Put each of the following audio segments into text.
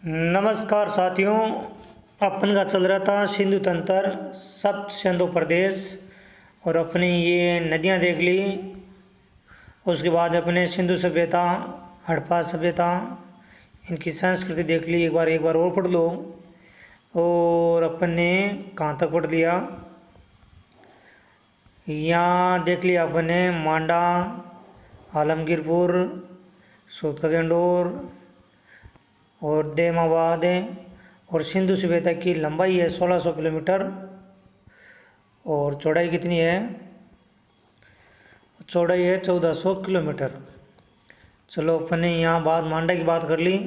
नमस्कार साथियों। अपन का चल रहा था सिंधु तंत्र सप्त सिंधु प्रदेश और अपनी ये नदियाँ देख ली। उसके बाद अपने सिंधु सभ्यता, हड़प्पा सभ्यता, इनकी संस्कृति देख ली। एक बार और पढ़ लो। और अपन ने कहाँ तक पढ़ लिया, यहाँ देख लिया अपन ने मांडा, आलमगीरपुर, सूत का गेंडोर और देमाबाद है। और सिंधु सभ्यता की लंबाई है 1600 किलोमीटर और चौड़ाई कितनी है? चौड़ाई है 1400 किलोमीटर। चलो अपन ने यहाँ बात मांडा की बात कर ली।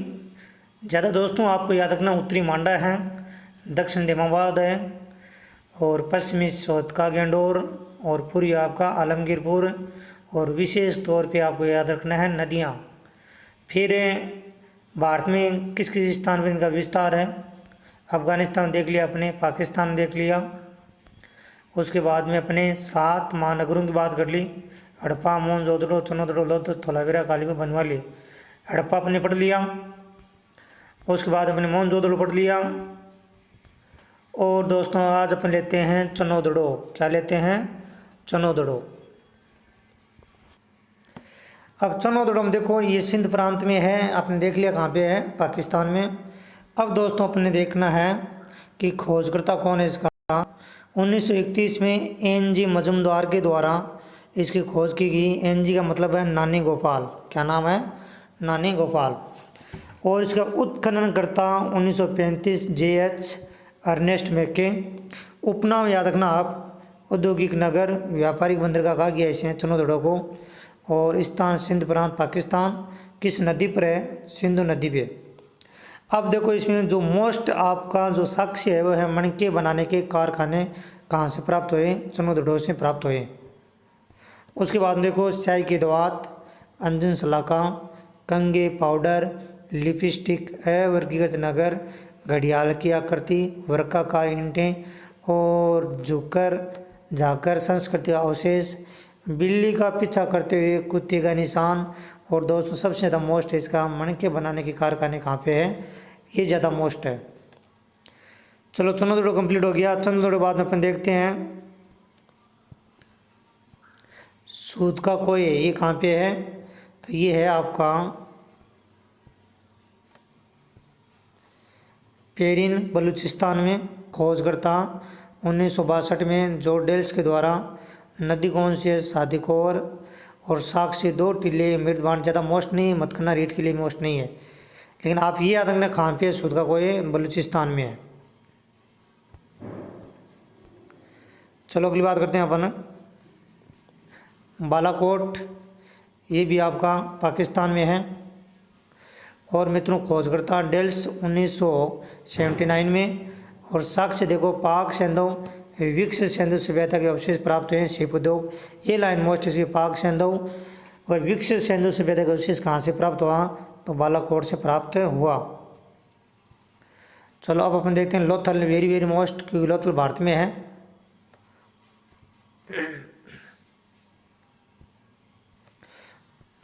ज़्यादा दोस्तों आपको याद रखना, उत्तरी मांडा है, दक्षिण देमाबाद है और पश्चिमी सोत का गेंडोर और पूर्वी आपका आलमगीरपुर। और विशेष तौर पे आपको याद रखना है नदियाँ। फिर भारत में किस किस स्थान पर इनका विस्तार है? अफगानिस्तान देख लिया अपने, पाकिस्तान देख लिया। उसके बाद में अपने 7 महानगरों की बात कर ली, हड़प्पा, मोहनजोदड़ो, चनोदड़ो, लोथ, धोलावीरा, कालीबंगा, बनवाली। हड़प्पा अपने पढ़ लिया। उसके बाद अपने मोहनजोदड़ो पढ़ लिया। और दोस्तों आज अपन लेते हैं चनोदड़ो। क्या लेते हैं? चनोदड़ो। अब चनोदड़ो में देखो, ये सिंध प्रांत में है। आपने देख लिया कहाँ पे है, पाकिस्तान में। अब दोस्तों अपने देखना है कि खोजकर्ता कौन है इसका। 1931 में एन.जी. मजूमदार के द्वारा इसकी खोज की गई। एन.जी. का मतलब है नानी गोपाल। क्या नाम है? नानी गोपाल। और इसका उत्खननकर्ता 1935 जे.एच. अर्नेस्ट मैके। उपनाम याद रखना आप, औद्योगिक नगर, व्यापारिक बंदरगाह कहा गया इसे चनोदड़ो को। और स्थान सिंध प्रांत, पाकिस्तान। किस नदी पर है? सिंधु नदी पे। अब देखो इसमें जो मोस्ट आपका जो साक्ष्य है वो है मणके बनाने के कारखाने कहाँ से प्राप्त हुए? चनोदड़ो से प्राप्त हुए। उसके बाद देखो स्याही के दवात, अंजन सलाखा, कंगे पाउडर, लिपस्टिक, अवर्गीकृत नगर, घड़ियाल की आकृति, वर्गाकार ईंटें और झुकर झाकर संस्कृति का अवशेष, बिल्ली का पीछा करते हुए कुत्ते का निशान। और दोस्तों सबसे ज़्यादा मोस्ट है इसका मणके बनाने के कारखाने कहाँ पे है? ये ज़्यादा मोस्ट है। चलो चनोदड़ो कंप्लीट हो गया। चनोदड़ो बाद में अपन देखते हैं सूत का कोय। ये कहाँ पे है? तो ये है आपका पेरिन, बलूचिस्तान में। खोजकर्ता 1962 में जोर्डेल्स के द्वारा। नदी कौन सी है? सादिकोर। और साक्षी 2 टीले, मृदबान। ज़्यादा मोस्ट नहीं, मत करना, रीड के लिए मोस्ट नहीं है। लेकिन आप ये याद रखना कहाँ पे है सूत का कोय? बलूचिस्तान में है। चलो अगली बात करते हैं अपन बालाकोट। ये भी आपका पाकिस्तान में है। और मित्रों खोजकर्ता डेल्स 1979 में। और साक्ष्य देखो पाक सिंधु, विकसित सिंधु सभ्यता के अवशेष प्राप्त हुए हैं। शिल्प उद्योग, ये लाइन मोस्ट इसकी, पाक सिंधु और विकसित सिंधु सभ्यता के अवशेष कहाँ से प्राप्त हुआ? तो बालाकोट से प्राप्त हुआ। चलो अब अपन देखते हैं लोथल। वेरी वेरी मोस्ट, क्योंकि लोथल भारत में है।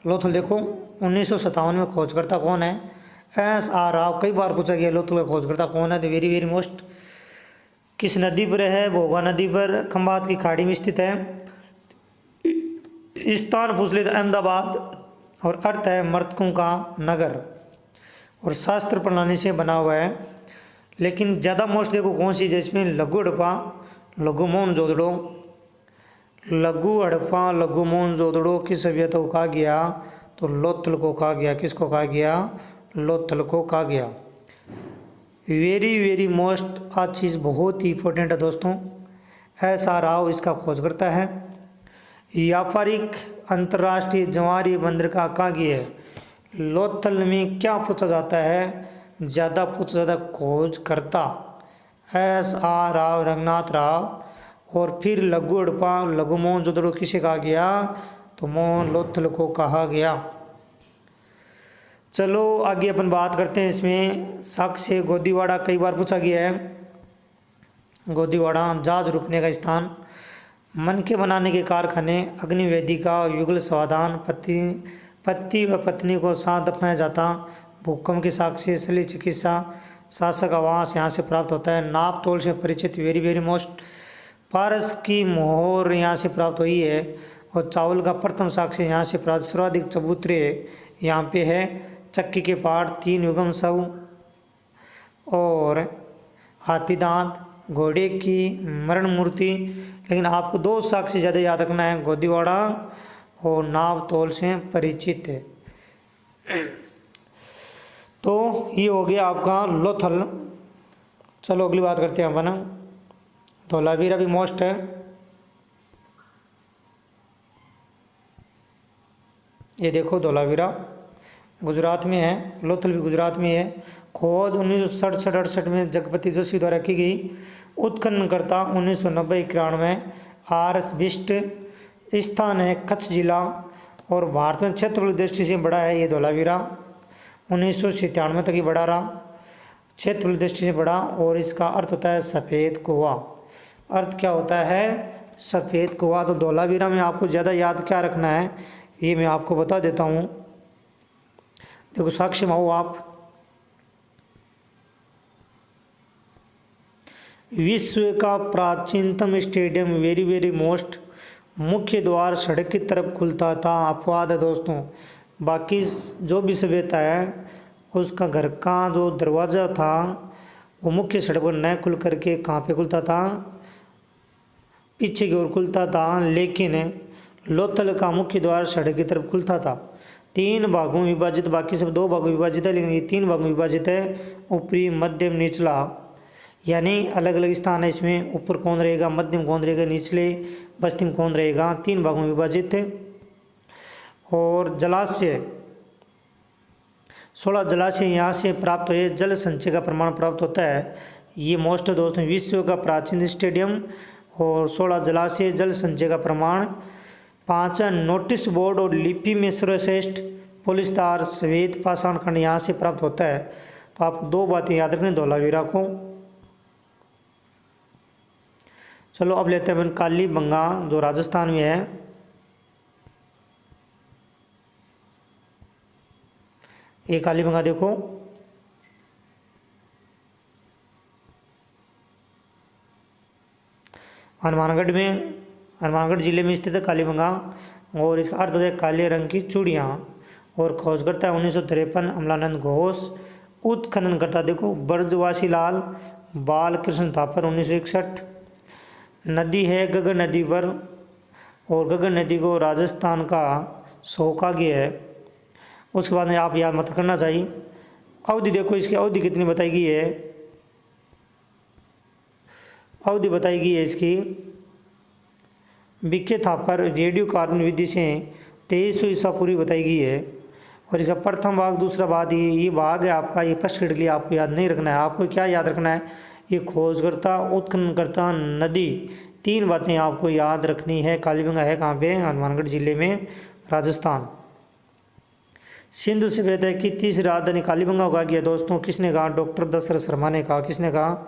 लोथल देखो 1957 में खोजकर्ता कौन है? एस.आर. राव। कई बार पूछा गया लोथल का खोजकर्ता कौन है, तो वेरी वेरी मोस्ट। किस नदी पर है? भोगा नदी पर, खंबात की खाड़ी में स्थित है। स्थान पूछ ले तो अहमदाबाद। और अर्थ है मर्तकों का नगर। और शास्त्र प्रणाली से बना हुआ है। लेकिन ज़्यादा मोस्ट देखो कौन सी, जिसमें लघु हड़प्पा, लघु मोहनजोदड़ो। लघु हड़प्पा, लघु मोहनजोदड़ो किस सभ्यता को कहा गया? तो लोथल को कहा गया। किसको कहा गया? लोथल को कहा गया। वेरी वेरी मोस्ट आज चीज़ बहुत ही इंपॉर्टेंट है दोस्तों। एस.आर. राव इसका खोजकर्ता है। व्यापारिक अंतर्राष्ट्रीय जवारी बंदरगाह कहाँ की है? लोथल में। क्या पूछा जाता है? ज़्यादा पूछा जाता है खोजकर्ता एस.आर. राव, रंगनाथ राव। और फिर लघु हड़प्पा, लघु मोहनजोदड़ो किसे कहा गया? तो लोथल को कहा गया। चलो आगे अपन बात करते हैं इसमें साक्ष्य गोदीवाड़ा। कई बार पूछा गया है। गोदीवाड़ा जहाज रुकने का स्थान, मनके बनाने के कारखाने, अग्निवेदिका, युगल समाधान, पति व पत्नी को साथ दफनाया जाता, भूकंप के साक्ष्य शल्य चिकित्सा शासक आवास यहाँ से प्राप्त होता है। नाप तोल से परिचित वेरी वेरी मोस्ट पारस की मोहर यहाँ से प्राप्त हुई है। और चावल का प्रथम साक्ष्य यहाँ से प्राप्त सर्वाधिक चबूतरे यहाँ पे है। चक्की के पाठ 3 युगम सब और हाथी दांत घोड़े की मरण मूर्ति। लेकिन आपको 2 साक्ष्य ज़्यादा याद रखना है, गोदीवाड़ा और नाप तोल से परिचित है। तो ये हो गया आपका लोथल। चलो अगली बात करते हैं अपन। धोलावीरा भी मोस्ट है। ये देखो धोलावीरा गुजरात में है, लोथल भी गुजरात में है। खोज 1967-68 में जगपति जोशी द्वारा की गई। उत्खननकर्ता 1990-91 आर बिस्ट। स्थान है कच्छ जिला और भारत में क्षेत्रफल दृष्टि से बड़ा है ये धोलावीरा। 1997 तक ही बड़ा रहा, क्षेत्रफल दृष्टि से बड़ा। और इसका अर्थ होता है सफ़ेद कुआं। अर्थ क्या होता है? सफ़ेद कुआं। तो धोलावीरा में आपको ज़्यादा याद क्या रखना है ये मैं आपको बता देता हूँ। देखो साक्ष्य में आओ आप। विश्व का प्राचीनतम स्टेडियम वेरी वेरी मोस्ट मुख्य द्वार सड़क की तरफ खुलता था। अपवाद है दोस्तों, बाकी जो भी सभ्यता है उसका घर का जो दरवाज़ा था वो मुख्य सड़क पर न खुल करके कहाँ पे खुलता था? पीछे की ओर खुलता था। लेकिन लोथल का मुख्य द्वार सड़क की तरफ खुलता था। 3 भागों में विभाजित, बाकी सब 2 भागों में विभाजित है, लेकिन ये 3 भागों में विभाजित है। ऊपरी मध्यम निचला, यानी अलग अलग स्थान है इसमें। ऊपर कौन रहेगा, मध्यम कौन रहेगा, निचले पश्चिम कौन रहेगा, 3 भागों में विभाजित है। और जलाशय 16 जलाशय यहाँ से प्राप्त हुए। जल संचय का प्रमाण प्राप्त होता है। ये मोस्ट दोस्तों विश्व का प्राचीन स्टेडियम और 16 जलाशय, जल संचय का प्रमाण। 5 नोटिस बोर्ड और लिपि में सर्वश्रेष्ठ पुलिसदार श्वेत पाषाण खंड यहाँ से प्राप्त होता है। तो आपको 2 बातें याद रखनी धोलावीरा को। चलो अब लेते हैं अपन कालीबंगा जो राजस्थान में है। ये कालीबंगा देखो, हनुमानगढ़ जिले में स्थित है कालीबंगा। और इसका अर्थ है काले रंग की चूड़ियाँ। और खोजकर्ता है 1953 अमलानंद घोष। उत्खननकर्ता देखो ब्रजवासी लाल बालकृष्ण थापर 1961। नदी है गगन नदी पर, और गगन नदी को राजस्थान का सौभाग्य है। उसके बाद में आप याद मत करना चाहिए। अवधि देखो, इसकी अवधि कितनी बताई गई है? अवधि बताई गई है इसकी। बीके थापर रेडियो कार्बन विधि से 2300 ईसा पूर्व बताई गई है। और इसका प्रथम भाग, दूसरा भाग, ये भाग है आपका। ये फर्स्ट ग्रेड के लिए आपको याद नहीं रखना है। आपको क्या याद रखना है? ये खोजकर्ता, उत्खननकर्ता, नदी, 3 बातें आपको याद रखनी है। कालीबंगा है कहाँ पे? हनुमानगढ़ जिले में, राजस्थान। सिंधु सभ्यता की तीसरी राजधानी कालीबंगा को कहा गया दोस्तों। किसने कहा? डॉक्टर दशरथ शर्मा ने कहा। किसने कहा?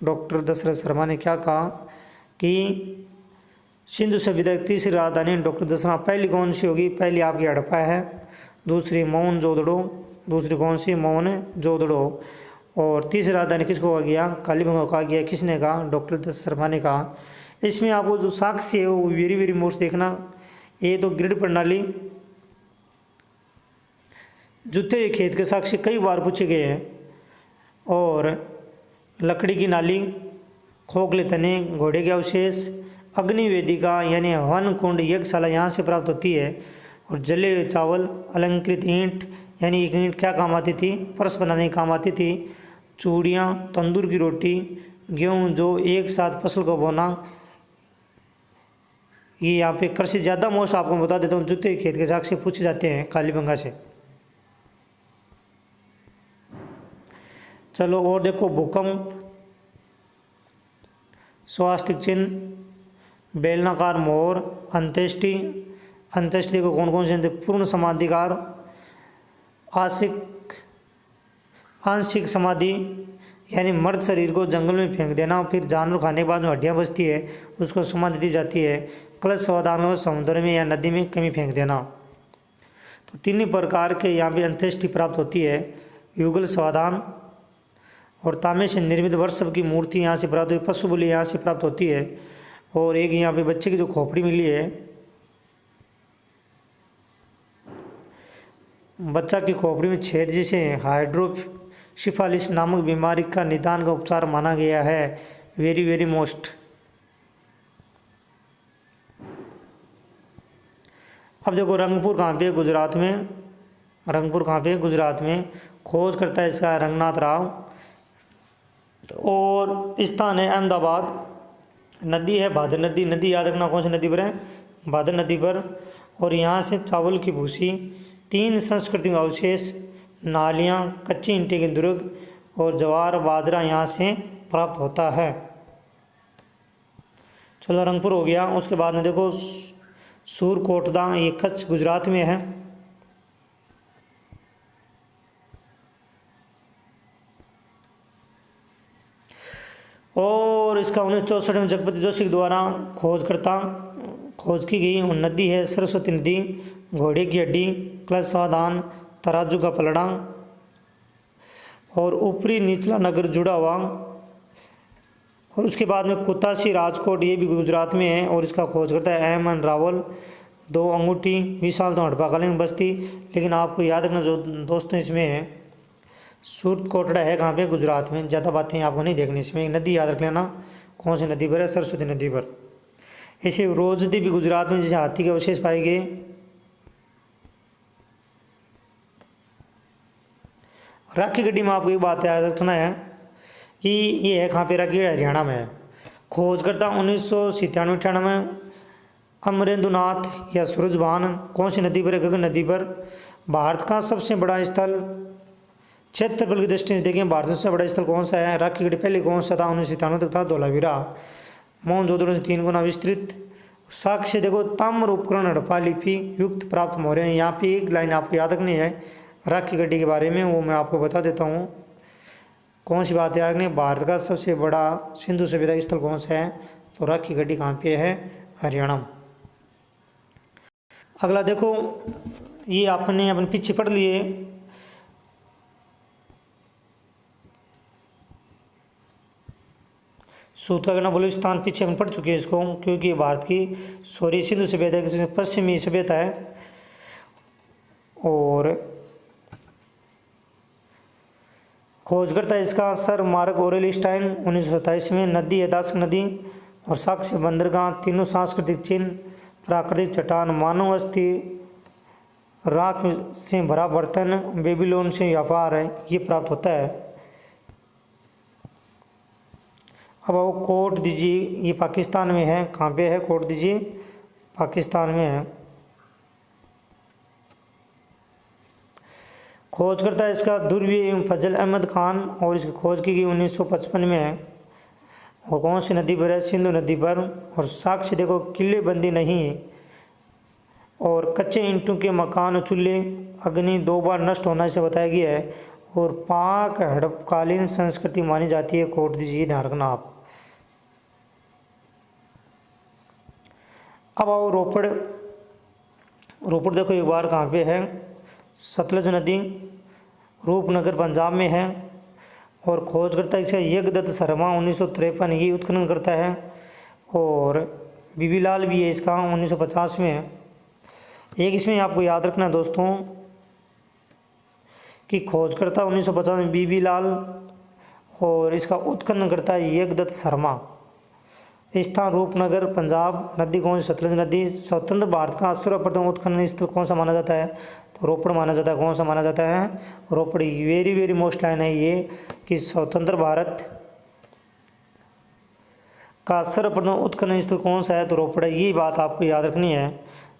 डॉक्टर दशरथ शर्मा ने क्या कहा कि सिंधु सभ्यता की तीसरी राजधानी डॉक्टर दशरथ। पहली कौन सी होगी? पहली आपकी हड़प्पा है, दूसरी मोहनजोदड़ो, दूसरी कौन सी? मोहनजोदड़ो। और तीसरी राजधानी किसको कहा गया? कालीबंगा को कहा गया। किसने कहा? डॉक्टर दशरथ शर्मा ने कहा। इसमें आपको जो साक्ष्य है वो वेरी वेरी मोस्ट देखना। ये तो ग्रिड प्रणाली, जूते खेत के साक्ष्य कई बार पूछे गए हैं। और लकड़ी की नाली, खोखले तने, घोड़े के अवशेष, अग्नि वेदिका यानी हवन कुंड, यज्ञशाला यहाँ से प्राप्त होती है। और जले हुए चावल, अलंकृत ईंट यानी एक ईंट क्या काम आती थी? फर्श बनाने की काम आती थी। चूड़ियाँ, तंदूर की रोटी, गेहूँ जो एक साथ फसल को बोना। ये यहाँ पे कृषि ज़्यादा मोस्ट आपको बता देता हूँ। जूते खेत के साक्ष्य पूछे जाते हैं कालीबंगा से। चलो और देखो भूकंप, स्वास्तिक चिन्ह, बेलनाकार मोर, अंत्येष्टि। अंत्येष्टि को कौन कौन से? पूर्ण समाधिकार, आंशिक समाधि यानी मर्द शरीर को जंगल में फेंक देना, फिर जानवर खाने के बाद में हड्डियाँ बचती है उसको समाधि दी जाती है। कलश समाधान में समुद्र में या नदी में कहीं फेंक देना। तो 3 प्रकार के यहाँ पे अंत्येष्टि प्राप्त होती है। युगल समाधान और तांबे से निर्मित वर्षभ की मूर्ति यहाँ से प्राप्त हुई, पशु बलि यहाँ से प्राप्त होती है। और एक यहाँ पे बच्चे की जो खोपड़ी मिली है, बच्चा की खोपड़ी में छेद जिसे हाइड्रोसिफालिस नामक बीमारी का निदान का उपचार माना गया है। Very very most. अब देखो रंगपुर कहाँ पे, गुजरात में। रंगपुर कहाँ पे, गुजरात में। खोज करता है इसका रंगनाथ राव। और स्थान है अहमदाबाद। नदी है भादर नदी। नदी याद रखना कौन सी नदी पर है, भादर नदी पर। और यहाँ से चावल की भूसी, 3 सांस्कृतिक अवशेष, नालियाँ, कच्ची ईंटें के दुर्ग और ज्वार बाजरा यहाँ से प्राप्त होता है। चलो रंगपुर हो गया। उसके बाद में देखो सूरकोटदा, ये कच्छ गुजरात में है। और इसका 1964 में जगपति जोशी के द्वारा खोज की गई नदी है सरस्वती नदी। घोड़े की हड्डी, क्लच सावधान, तराजू का पलड़ा और ऊपरी निचला नगर जुड़ा हुआ। और उसके बाद में कुतासी राजकोट, ये भी गुजरात में है। और इसका खोज करता है एम.एन. रावल। 2 अंगूठी, विशाल तो हड़पाकालीन बस्ती। लेकिन आपको याद रखना जो दोस्तों इसमें है, सूरकोटड़ा है कहाँ पे, गुजरात में। ज़्यादा बातें आपको नहीं देखनी इसमें। एक नदी याद रख लेना, कौन सी नदी पर है, सरस्वती नदी पर। ऐसे रोजदी भी गुजरात में, जैसे हाथी के अवशेष पाए गए। राखी गड्डी में आपको एक बात याद रखना है कि ये है कहाँ पे, राखी हरियाणा में है। खोजकर्ता 1997-98 में अमरेंद्रनाथ या सूरजभान, कौन सी नदी पर है, गगन नदी पर। भारत का सबसे बड़ा स्थल, क्षेत्रफल की दृष्टि से देखें भारत में सबसे बड़ा स्थल कौन सा है, राखी गढ़ी पहले कौन सा था, 1997 तक था, धोलावीरा। मोहनजोदड़ो से 3 गुना विस्तृत। साक्ष्य देखो ताम्र उपकरण हड़प्पा लिपि युक्त प्राप्त मौर्य। यहाँ पे एक लाइन आपको याद रखनी है राखी गढ़ी के बारे में, वो मैं आपको बता देता हूँ। कौन सी बात याद रखनी है, भारत का सबसे बड़ा सिंधु सभ्यता स्थल कौन सा है, तो राखी गढ़ी कहाँ पे है, हरियाणा में। अगला देखो, ये आपने अपने पीछे पढ़ लिए। सूत्रगणना बलूचिस्तान पीछे हम पढ़ चुके हैं इसको, क्योंकि भारत की सिंधु सभ्यता की पश्चिमी सभ्यता है। और खोजकर्ता इसका सर मार्क ऑरेलिस्टाइन 1927 में। नदी है दास्क नदी। और साक्ष्य बंदरगाह, तीनों सांस्कृतिक चिन्ह, प्राकृतिक चट्टान, मानव अस्थि, राख से भरा बर्तन, बेबीलोन से व्यापार है, ये प्राप्त होता है। अब वो कोट दीजिए, ये पाकिस्तान में है, कहाँ पे है, कोट दीजिए, पाकिस्तान में है। खोज करता है इसका दुर्वी एवं फजल अहमद खान। और इसकी खोज की गई 1955 में है। और कौन सी नदी पर है, सिंधु नदी पर। और साक्ष्य देखो किले बंदी नहीं है। और कच्चे ईंटों के मकान और चूल्हे अग्नि 2 बार नष्ट होना इसे बताया गया है। और पाक हड़पकालीन संस्कृति मानी जाती है, कोट दीजिए, ध्यान रखना आप। अब आओ रोपड़। रोपड़ देखो एक बार कहाँ पे है, सतलज नदी, रूपनगर पंजाब में है। और खोज करता है इसे यज्ञदत्त शर्मा 1953 ये उत्खनन करता है। और बीबीलाल भी है इसका 1950 में है। एक इसमें आपको याद रखना है दोस्तों कि खोजकर्ता 1950 में बीबीलाल और इसका उत्खनन करता है यज्ञदत्त शर्मा। स्थान रूपनगर पंजाब। नदी कौन सी, सतलज नदी। स्वतंत्र भारत का सर्वप्रथम उत्खनन स्थल कौन सा माना जाता है, तो रोपड़ माना जाता है। कौन सा माना जाता है, रोपड़। वेरी वेरी मोस्ट लाइन है ये कि स्वतंत्र भारत का सर्वप्रथम उत्खनन स्थल कौन सा है, तो रोपड़ है। ये बात आपको याद रखनी है।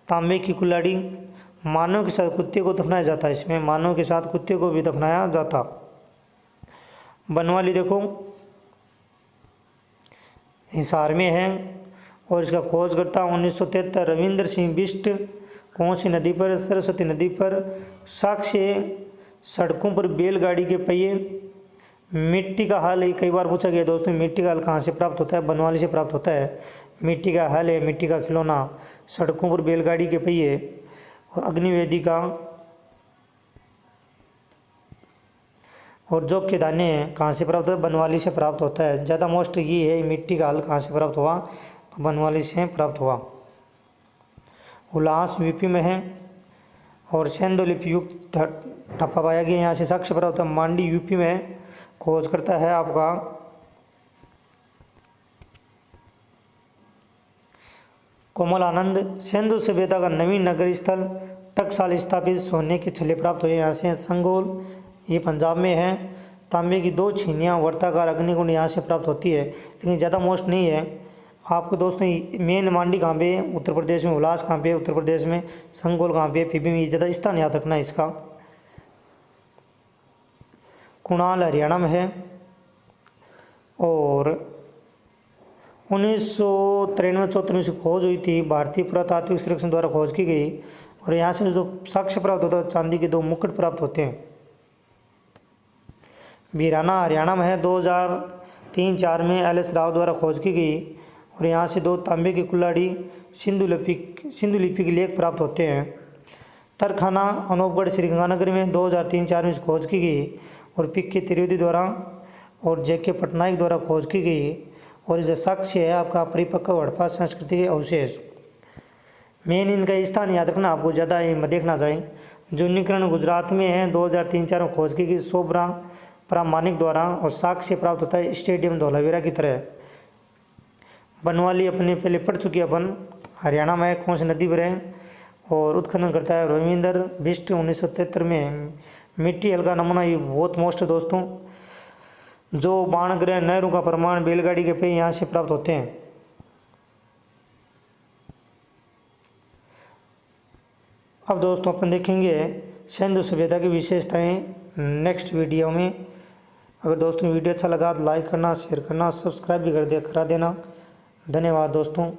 तांबे की कुल्हाड़ी, मानव के साथ कुत्ते को दफनाया जाता है, इसमें मानव के साथ कुत्ते को भी दफनाया जाता। बनवाली देखो हिसार में है। और इसका खोजकर्ता 1973 रविंद्र सिंह बिष्ट। कौन सी नदी पर, सरस्वती नदी पर। साक्ष्य सड़कों पर बैलगाड़ी के पहिए। मिट्टी का हल, ये कई बार पूछा गया दोस्तों, मिट्टी का हल कहाँ से प्राप्त होता है, बनवाली से प्राप्त होता है। मिट्टी का हल है, मिट्टी का खिलौना। सड़कों पर बैलगाड़ी के पहिए। और अग्निवेदी का और जौ के दाने कहाँ से प्राप्त होते हैं? बनवाली से प्राप्त होता है। ज़्यादा मोस्ट ये है, मिट्टी का हल कहाँ से प्राप्त हुआ? तो बनवाली से प्राप्त हुआ। उल्लास यूपी में है और सेंधु लिपि युक्त ठप्पा पाया गया, यहाँ से साक्ष्य प्राप्त होता है। मांडी यूपी में खोज करता है आपका कोमल आनंद। सिंधु सभ्यता का नवीन नगर स्थल टकसाल स्थापित सोने के छल्ले प्राप्त हुए, यहाँ से संगोल, ये पंजाब में है। तांबे की 2 छीनियाँ वर्ताकार अग्निकुंड यहाँ से प्राप्त होती है, लेकिन ज़्यादा मोस्ट नहीं है। आपको दोस्तों मेन मांडी कहाँ पे है? उत्तर प्रदेश में। उल्लास कहाँ पे है? उत्तर प्रदेश में। संगोल कहाँ पे है? पीबी में। ज़्यादा स्थान याद रखना है इसका। कुणाल हरियाणा में है और 1993-94 में से खोज हुई थी, भारतीय पुरातात्विक सर्वेक्षण द्वारा खोज की गई। और यहाँ से जो साक्ष्य प्राप्त होता है, चांदी के 2 मुकुट प्राप्त होते हैं। बीराना हरियाणा में है, 2003-04 में एल.एस. राव द्वारा खोज की गई। और यहाँ से 2 तांबे की कुल्हाड़ी सिंधु लिपि के लेख प्राप्त होते हैं। तरखाना अनूपगढ़ श्रीगंगानगर में 2003-04 में खोज की गई और पी.के. त्रिवेदी द्वारा और जे.के. पटनायक द्वारा खोज की गई। और इसका साक्ष्य है आपका परिपक्व हड़प्पा संस्कृति के अवशेष। मेन इनका स्थान याद रखना, आपको ज़्यादा देखना चाहिए। जूनीकरण गुजरात में है, 2003-04 में खोज की गई सोबरा प्रामाणिक द्वारा और साक्ष्य प्राप्त होता है स्टेडियम धौलावीरा की तरह। बनवाली अपने पहले पढ़ चुके अपन, हरियाणा में कौन सी नदी पर है। और उत्खनन करता है रविंदर बिष्ट 1973 में। मिट्टी हल्का नमूना, ये बहुत मोस्ट है दोस्तों। जो बाणग्रह नेहरू का प्रमाण बैलगाड़ी के पे यहाँ से प्राप्त होते हैं। अब दोस्तों अपन देखेंगे सिंधु सभ्यता की विशेषताएं नेक्स्ट वीडियो में। अगर दोस्तों वीडियो अच्छा लगा तो लाइक करना, शेयर करना, सब्सक्राइब भी करा देना। धन्यवाद दोस्तों।